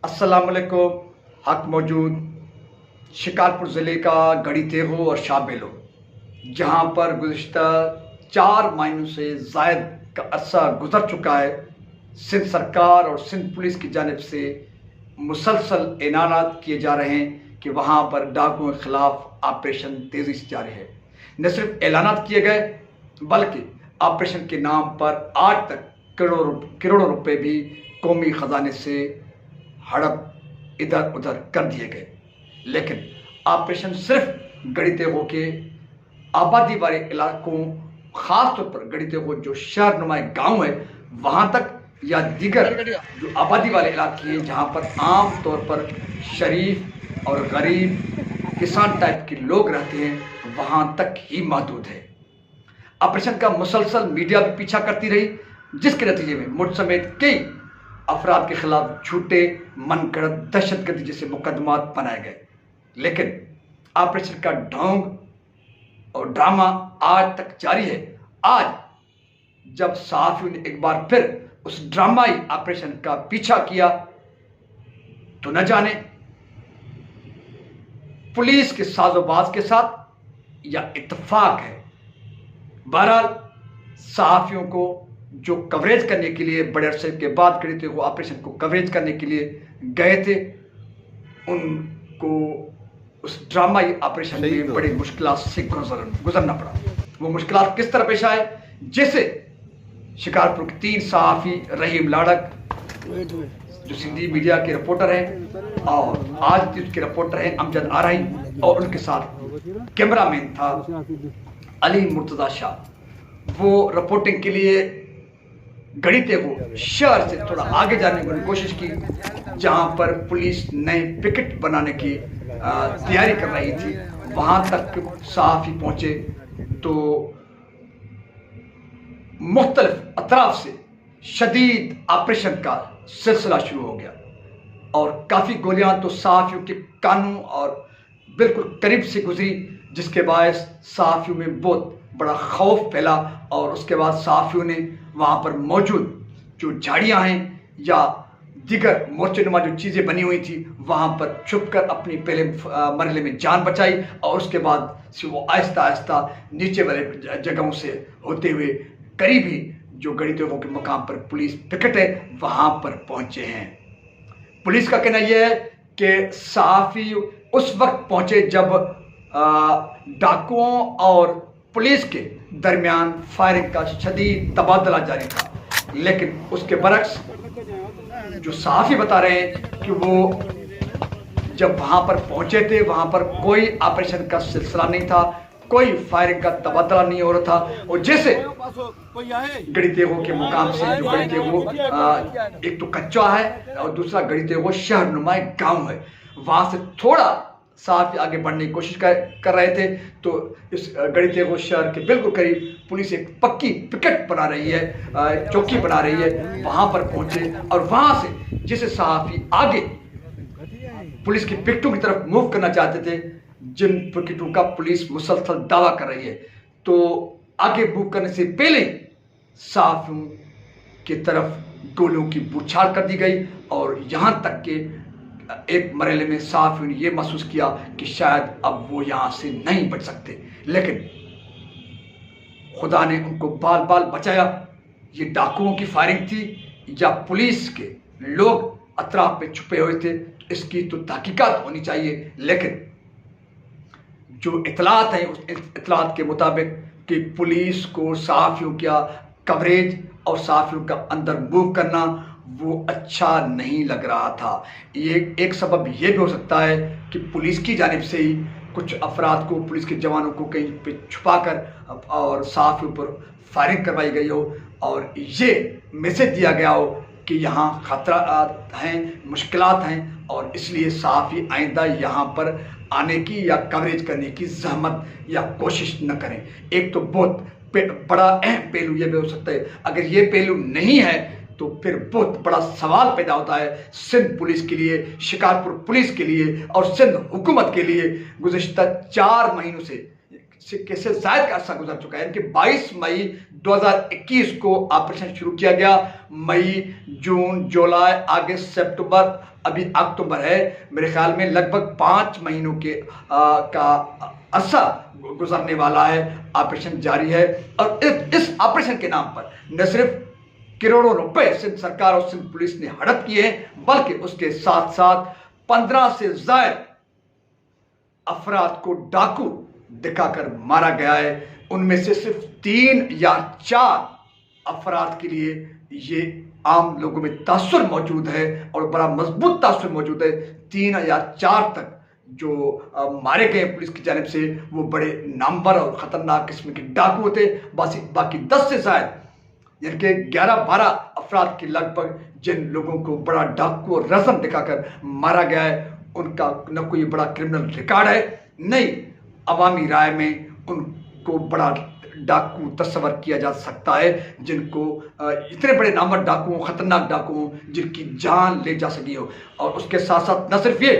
अस्सलाम वालेकुम। हक मौजूद शिकारपुर ज़िले का गढ़ी तेगो और शाहबेलो, जहाँ पर गुज़िश्ता 4 महीनों से ज़ायद का अरसा गुजर चुका है, सिंध सरकार और सिंध पुलिस की जानिब से मुसलसल ऐलानात किए जा रहे हैं कि वहाँ पर डाकुओं के ख़िलाफ़ ऑपरेशन तेज़ी से जारी है। न सिर्फ ऐलानात किए गए बल्कि ऑपरेशन के नाम पर आज तक करोड़ों रुपए भी कौमी ख़जाने से हड़प इधर उधर कर दिए गए। लेकिन ऑपरेशन सिर्फ गढ़ी तेगो के आबादी वाले इलाकों, ख़ास तौर पर गढ़ी तेगो जो शहर नुमा गाँव है वहाँ तक, या दीगर जो आबादी वाले इलाके हैं जहाँ पर आम तौर पर शरीफ और गरीब किसान टाइप के लोग रहते हैं, वहाँ तक ही महदूद है। ऑपरेशन का मुसलसल मीडिया भी पीछा करती रही, जिसके नतीजे में मुझ समेत कई अफराद के खिलाफ झूठे मनगढ़ंत दहशतगर्दी जैसे मुकदमात बनाए गए। लेकिन ऑपरेशन का ढोंग और ड्रामा आज तक जारी है। आज जब सहाफियों ने एक बार फिर उस ड्रामाई ऑपरेशन का पीछा किया तो न जाने पुलिस के साजोबाज के साथ या इत्तेफाक है। बहरहाल सहाफियों को जो कवरेज करने के लिए बड़े अरसे के बाद गढ़ी तेगो ऑपरेशन को कवरेज करने के लिए गए थे, उनको उस ड्रामाई ऑपरेशन में बड़ी मुश्किलात से गुजरना पड़ा। वो मुश्किलात किस तरह पेश आए, जैसे शिकारपुर के 3 सहाफ़ी रहीम लाड़क जो सिंधी मीडिया के रिपोर्टर हैं और आज के रिपोर्टर हैं अमजद आरही, और उनके साथ कैमरामैन था अली मुर्तज़ा शाह। वो रिपोर्टिंग के लिए गढ़ी तेगो शहर से थोड़ा आगे जाने की कोशिश की, जहां पर पुलिस नए पिकेट बनाने की तैयारी कर रही थी। वहां तक सहाफ़ी पहुंचे तो मुख्तलिफ अतराफ से शदीद ऑपरेशन का सिलसिला शुरू हो गया और काफ़ी गोलियां तो सहाफ़ियों के कानों और बिल्कुल करीब से गुजरी, जिसके बायस सहाफ़ियों में बहुत बड़ा खौफ फैला। और उसके बाद सहाफ़ियों ने वहाँ पर मौजूद जो झाड़ियाँ हैं या दीगर मोर्चेनुमा जो चीज़ें बनी हुई थी वहाँ पर छुपकर अपनी पहले मरहले में जान बचाई, और उसके बाद से वो आहिस्ता आहिस्ता नीचे वाले जगहों से होते हुए करीब ही जो गढ़ी तेगो के मुकाम पर पुलिस पिकेट है वहाँ पर पहुँचे हैं। पुलिस का कहना यह है कि सहाफ़ी उस वक्त पहुँचे जब डाकुओं और पुलिस के दरमियान फायरिंग का शदीद तबादला जारी था। लेकिन उसके बरक्स जो सहाफ़ी बता रहे हैं कि वो जब वहाँ पर पहुँचे थे वहाँ पर कोई ऑपरेशन का सिलसिला नहीं था, कोई फायरिंग का तबादला नहीं हो रहा था। और जैसे गढ़ी तेगो के मुकाम से जो गढ़ी तेगो एक तो कच्चा है और दूसरा गढ़ी तेगो शहर नुमा गाँव है, वहाँ से थोड़ा सहाफ़ी आगे बढ़ने की कोशिश कर रहे थे तो इस गढ़ी तेगो शहर के बिल्कुल करीब पुलिस एक पक्की पिकेट बना रही है, चौकी बना रही है। वहाँ पर पहुँचे और वहाँ से जिसे सहाफ़ी आगे पुलिस की पिकेटों की तरफ मूव करना चाहते थे, जिन पिकेटों का पुलिस मुसलसल दावा कर रही है, तो आगे मूव करने से पहले सहाफ़ियों की तरफ गोलियों की बौछार कर दी गई। और यहाँ तक कि एक मरहले में सहाफ़ियों ने यह महसूस किया कि शायद अब वो यहाँ से नहीं बच सकते, लेकिन खुदा ने उनको बाल बाल बचाया। ये डाकुओं की फायरिंग थी या पुलिस के लोग अतराफ में छुपे हुए थे, इसकी तो तहकीकात होनी चाहिए। लेकिन जो इतलात हैं उस इतलात के मुताबिक कि पुलिस को सहाफ़ियों का कवरेज और सहाफ़ियों का अंदर मूव करना वो अच्छा नहीं लग रहा था। ये एक सबब ये भी हो सकता है कि पुलिस की जानिब से ही कुछ अफराद को, पुलिस के जवानों को कहीं पे छुपाकर और सहाफ़ियों पर फायरिंग करवाई गई हो और ये मैसेज दिया गया हो कि यहाँ ख़तरा हैं, मुश्किलात हैं, और इसलिए सहाफ़ी आइंदा यहाँ पर आने की या कवरेज करने की ज़हमत या कोशिश न करें। एक तो बहुत बड़ा अहम पहलू ये भी हो सकता है, अगर ये पहलू नहीं है तो फिर बहुत बड़ा सवाल पैदा होता है सिंध पुलिस के लिए, शिकारपुर पुलिस के लिए और सिंध हुकूमत के लिए। गुज़िश्ता 4 महीनों से से जायद का अरसा गुजर चुका है। इनके 22 मई 2021 को ऑपरेशन शुरू किया गया। मई, जून, जुलाई, अगस्त, सितंबर, अभी अक्टूबर है। मेरे ख्याल में लगभग 5 महीनों के का अरसा गुजरने वाला है। ऑपरेशन जारी है और इस ऑपरेशन के नाम पर न सिर्फ करोड़ों रुपए सिंध सरकार और सिंध पुलिस ने हड़प किए हैं, बल्कि उसके साथ साथ 15 से ज्यादा अफराद को डाकू दिखाकर मारा गया है। उनमें से सिर्फ 3 या 4 अफराद के लिए ये आम लोगों में तासुर मौजूद है और बड़ा मजबूत तासुर मौजूद है। 3 या 4 तक जो मारे गए पुलिस की जानिब से वो बड़े नामवर और खतरनाक किस्म के डाकू थे। बाकी 10 से ज्यादा यानी कि 11-12 अफराद के लगभग जिन लोगों को बड़ा डाकू और रज़म दिखाकर मारा गया है, उनका न कोई बड़ा क्रिमिनल रिकॉर्ड है, नहीं अवामी राय में उनको बड़ा डाकू तस्वर किया जा सकता है, जिनको इतने बड़े नामवर डाकू, खतरनाक डाकू जिनकी जान ले जा सकी हो। और उसके साथ साथ न सिर्फ ये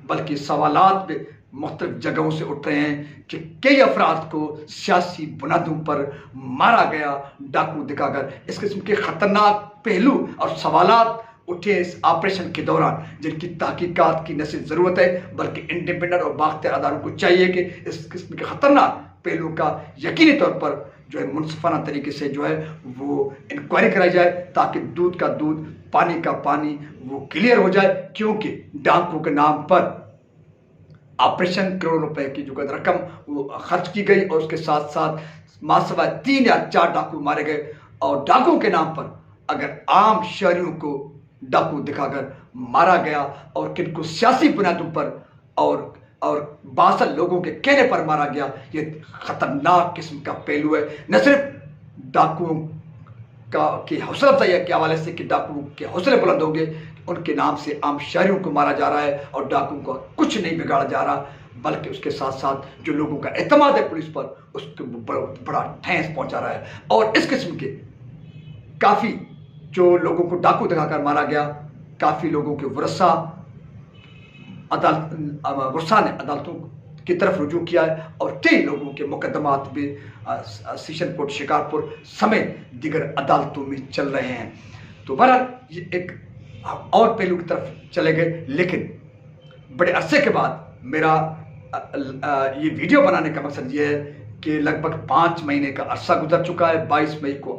बल्कि सवालात भी मुख्तलिफ जगहों से उठ रहे हैं कि कई अफराद को सियासी बुनियादों पर मारा गया डाकू दिखाकर। इस किस्म के खतरनाक पहलू और सवालात उठे इस ऑपरेशन के दौरान, जिनकी तहकीकात की न सिर्फ ज़रूरत है बल्कि इंडिपेंडेंट और बाख्तियार अदारों को चाहिए कि इस किस्म के खतरनाक पहलू का यकीनी तौर पर जो है मुनसिफाना तरीके से जो है वो इंक्वायरी कराई जाए, ताकि दूध का दूध, पानी का पानी वो क्लियर हो जाए। क्योंकि डाकू के नाम पर ऑपरेशन करोड़ रुपए की जो रकम वो खर्च की गई और उसके साथ साथ मासवा 3 या 4 डाकू मारे गए। और डाकू के नाम पर अगर आम शहरियों को डाकू दिखाकर मारा गया और किनको सियासी बुनियादों पर और बासल लोगों के कहने पर मारा गया, ये खतरनाक किस्म का पहलू है। न सिर्फ डाकुओं की हौसला अफजाई के हवाले से कि डाकुओं के हौसले बुलंद होंगे, उनके नाम से आम शहरियों को मारा जा रहा है और डाकुओं को कुछ नहीं बिगाड़ा जा रहा, बल्कि उसके साथ साथ जो लोगों का एतमाद है पुलिस पर, उसको बड़ा ठेस पहुंचा रहा है। और इस किस्म के काफ़ी जो लोगों को डाकू दिखाकर मारा गया, काफ़ी लोगों के वर्सा ने अदालतों की तरफ रुजू किया है और कई लोगों के मुकदमात भी सेशन कोर्ट शिकारपुर समेत दीगर अदालतों में चल रहे हैं। तो बहरहाल ये एक और पहलू की तरफ चले गए, लेकिन बड़े अरसे के बाद मेरा ये वीडियो बनाने का मकसद ये है कि लगभग 5 महीने का अरसा गुजर चुका है। 22 मई को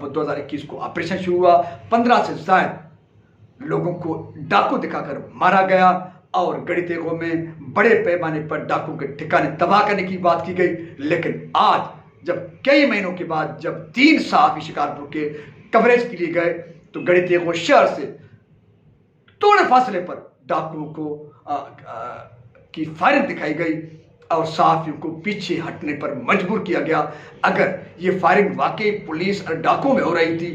2021 को ऑपरेशन शुरू हुआ। 15 से ज्यादा लोगों को डाकू दिखाकर मारा गया और गढ़ी तेगो में बड़े पैमाने पर डाकू के ठिकाने तबाह करने की बात की गई। लेकिन आज जब कई महीनों के बाद जब 3 सहाफ़ी शिकारपुर के कवरेज के लिए गए, तो गढ़ी तेगो शहर से थोड़े फासले पर डाकुओं को की फायरिंग दिखाई गई और सहाफ़ियों को पीछे हटने पर मजबूर किया गया। अगर ये फायरिंग वाकई पुलिस और डाकुओं में हो रही थी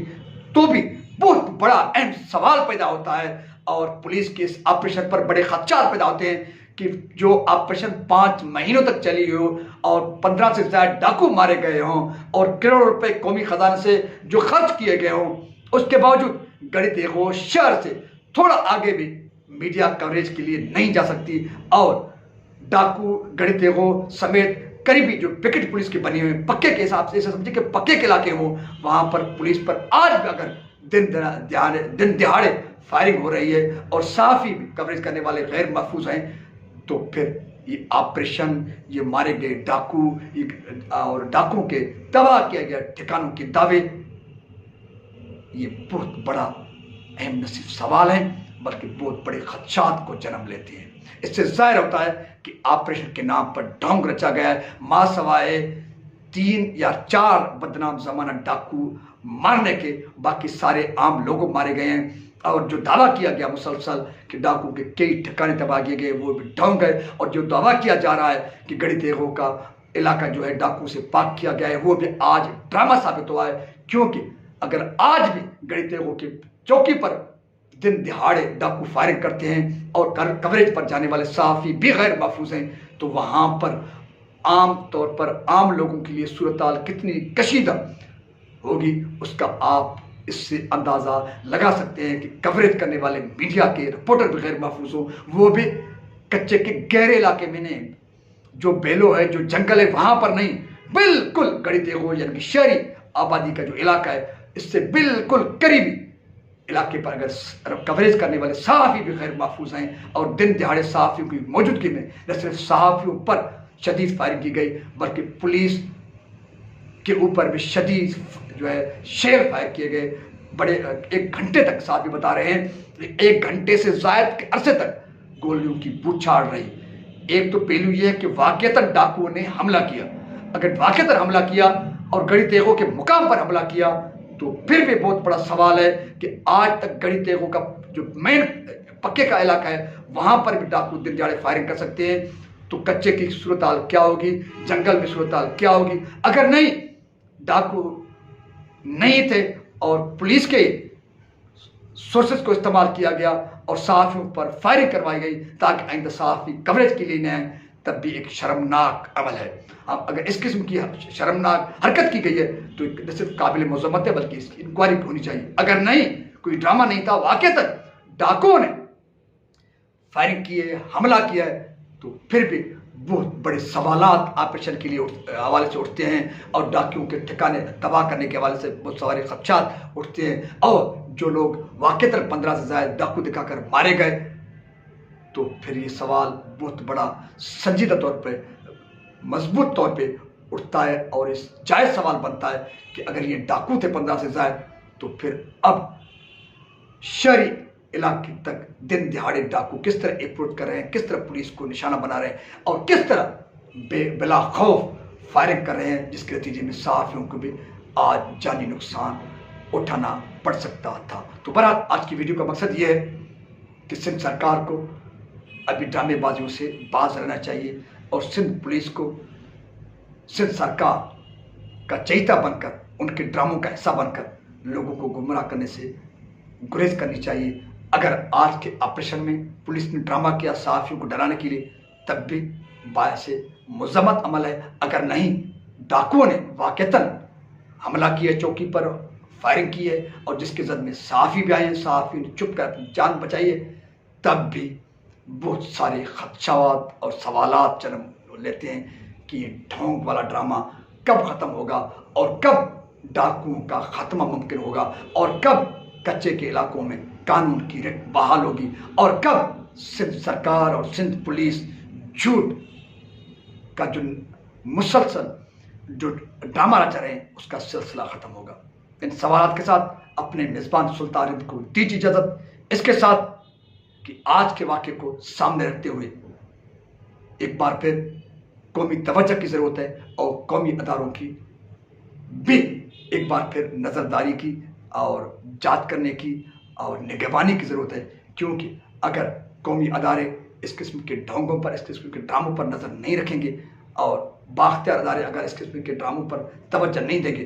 तो भी बहुत बड़ा अहम सवाल पैदा होता है और पुलिस के इस ऑपरेशन पर बड़े खदशात पैदा होते हैं कि जो ऑपरेशन 5 महीनों तक चली हो और 15 से ज्यादा डाकू मारे गए हों और करोड़ों रुपए कौमी खजाने से जो खर्च किए गए हों, उसके बावजूद गढ़ी तेगो शहर से थोड़ा आगे भी मीडिया कवरेज के लिए नहीं जा सकती और डाकू गढ़ी तेगो समेत करीबी जो पिकेट पुलिस के बने हुए पक्के के हिसाब से, समझे कि पक्के के इलाके हों, वहां पर पुलिस पर आज भी अगर दिन दिहाड़े फायरिंग हो रही है और साफ ही कवरेज करने वाले गैर महफूज हैं, तो फिर ये ऑपरेशन, ये मारे गए डाकू और डाकुओं के तबाह किया गया ठिकानों के दावे, ये बहुत बड़ा अहम न सिर्फ सवाल है बल्कि बहुत बड़े खदशात को जन्म लेते हैं। इससे जाहिर होता है कि ऑपरेशन के नाम पर ढोंग रचा गया है। मां सवाए 3 या 4 बदनाम जमाना डाकू मारने के बाकी सारे आम लोग मारे गए हैं और जो दावा किया गया मुसलसल कि डाकू के कई ठिकाने तबाह किए गए वो भी ढोंग है। और जो दावा किया जा रहा है कि गढ़ी तेगो का इलाका जो है डाकू से पाक किया गया है, वो भी आज ड्रामा साबित हुआ है। क्योंकि अगर आज भी गढ़ी तेगो की चौकी पर दिन दिहाड़े डाकू फायरिंग करते हैं और कवरेज पर जाने वाले सहाफ़ी भी गैर महफूज हैं, तो वहाँ पर आम तौर पर आम लोगों के लिए सूरत-हाल कितनी कशीदा होगी उसका आप इससे अंदाज़ा लगा सकते हैं कि कवरेज करने वाले मीडिया के रिपोर्टर भी गैर महफूज हो, वो भी कच्चे के गहरे इलाके में नहीं। जो बेलो है, जो जंगल है, वहां पर नहीं, बिल्कुल गढ़ी तेगो यानी कि शहरी आबादी का जो इलाका है, इससे बिल्कुल करीबी इलाके पर अगर कवरेज करने वाले सहाफ़ी भी गैर महफूज हैं और दिन दिहाड़े सहाफ़ियों की मौजूदगी में न सिर्फ सहाफ़ियों पर शदीद फायरिंग की गई बल्कि पुलिस के ऊपर भी शदीद जो है शेल फायर किए गए। बड़े 1 घंटे तक साहब भी बता रहे हैं, 1 घंटे से ज़ायद के अरसे तक गोलियों की बूछाड़ रही। एक तो पहलू ये है कि वाक़ईतन डाकुओं ने हमला किया। अगर वाक़ईतन हमला किया और गढ़ी तेगो के मुकाम पर हमला किया तो फिर भी बहुत बड़ा सवाल है कि आज तक गढ़ी तेगो का जो मेन पक्के का इलाका है वहां पर भी डाकू दिन दिहाड़े फायरिंग कर सकते हैं। तो कच्चे की सूरत हाल क्या होगी, जंगल में सूरत हाल क्या होगी? अगर नहीं डाकू नहीं थे और पुलिस के सोर्सेस को इस्तेमाल किया गया और सहाफ़ियों पर फायरिंग करवाई गई ताकि आइंदा सहाफ़ी कवरेज के लिए न आए, तब भी एक शर्मनाक अमल है। अब अगर इस किस्म की शर्मनाक हरकत की गई है तो न सिर्फ काबिल मज़म्मत है बल्कि इसकी इंक्वायरी होनी चाहिए। अगर नहीं, कोई ड्रामा नहीं था, वाक़ईतन डाकुओं ने फायरिंग की है, हमला किया है, तो फिर भी बहुत बड़े सवालात ऑपरेशन के लिए हवाले से उठते हैं और डाकुओं के ठिकाने तबाह करने के हवाले से बहुत सारे खदशात उठते हैं। और जो लोग वाक़ईतन 15 से ज़्यादा डाकू दिखाकर मारे गए तो फिर ये सवाल बहुत बड़ा संजीदा तौर पे, मजबूत तौर पे उठता है और इस जायज़ सवाल बनता है कि अगर ये डाकू थे 15 से ज़्यादा तो फिर अब शहरी इलाके तक दिन दिहाड़े डाकू किस तरह अप्रोच कर रहे हैं, किस तरह पुलिस को निशाना बना रहे हैं और किस तरह बिला खौफ फायरिंग कर रहे हैं, जिसके नतीजे में सहाफ़ियों को भी आज जानी नुकसान उठाना पड़ सकता था। तो बहरहाल आज की वीडियो का मकसद ये है कि सिंध सरकार को अभी ड्रामेबाजियों से बाज रहना चाहिए और सिंध पुलिस को सिंध सरकार का चहेता बनकर, उनके ड्रामों का हिस्सा बनकर लोगों को गुमराह करने से गुरेज करनी चाहिए। अगर आज के ऑपरेशन में पुलिस ने ड्रामा किया सहाफ़ियों को डराने के लिए, तब भी बायसे मुज़म्मत अमल है। अगर नहीं, डाकुओं ने वाक़ईतन हमला किया, चौकी पर फायरिंग की है और जिसके जद में सहाफ़ी भी आए हैं, सहाफ़ी ने चुप कर अपनी जान बचाई है, तब भी बहुत सारे खदशात और सवालात जन्म लेते हैं कि ये ढोंग वाला ड्रामा कब ख़त्म होगा और कब डाकुओं का ख़त्मा मुमकिन होगा और कब कच्चे के इलाकों में कानून की रिट बहाल होगी और कब सिंध सरकार और सिंध पुलिस झूठ का जो मुसलसल जो ड्रामा रचा रहे हैं उसका सिलसिला ख़त्म होगा। इन सवालात के साथ अपने मेज़बान सुल्तान रिंद को दीजिए इजाज़त, इसके साथ कि आज के वाक़े को सामने रखते हुए एक बार फिर कौमी तवज्जो की ज़रूरत है और कौमी अदारों की भी एक बार फिर नज़रदारी की और जांच करने की और निगरानी की ज़रूरत है। क्योंकि अगर कौमी अदारे इस किस्म के ढोंगों पर, इस किस्म के ड्रामों पर नज़र नहीं रखेंगे और बाख्तियार अदारे अगर इस किस्म के ड्रामों पर तवज्जो नहीं देंगे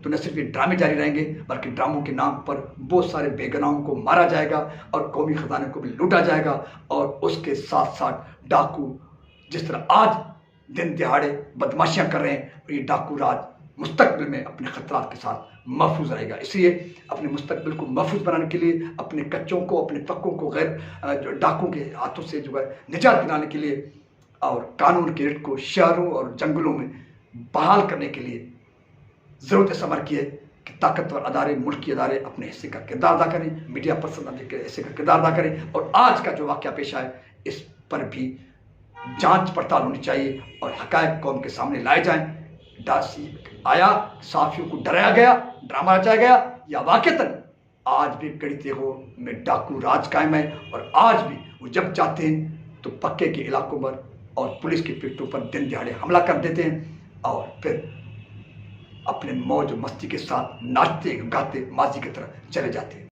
तो न सिर्फ ये ड्रामे जारी रहेंगे बल्कि ड्रामों के नाम पर बहुत सारे बेगुनाहों को मारा जाएगा और कौमी ख़जाने को भी लूटा जाएगा और उसके साथ साथ डाकू जिस तरह आज दिन दिहाड़े बदमाशियाँ कर रहे हैं, ये डाकू राज मुस्तकबिल में अपने ख़तरात के साथ महफूज रहेगा। इसलिए अपने मुस्तकबिल को महफूज बनाने के लिए, अपने कच्चों को, अपने पक्कों को गैर डाकुओं के हाथों से जो है निजात दिलाने के लिए और कानून की रिट को शहरों और जंगलों में बहाल करने के लिए ज़रूरत इस अमर की है कि ताकतवर अदारे, मुल्की अदारे अपने हिस्से का किरदार अदा करें, मीडिया पर्सन अपने हिस्से का किरदार अदा करें और आज का जो वाक़या पेश आए इस पर भी जांच पड़ताल होनी चाहिए और हक़ाइक़ कौम के सामने लाए जाएं। डासी आया, सहाफ़ियों को डराया गया, ड्रामा रचाया गया, या वाक़ईतन आज भी गढ़ी तेगो में डाकू राज कायम है और आज भी वो जब चाहते हैं तो पक्के के इलाकों पर और पुलिस की पिट्ठों पर दिन दिहाड़े हमला कर देते हैं और फिर अपने मौज मस्ती के साथ नाचते गाते माजी की तरह चले जाते हैं।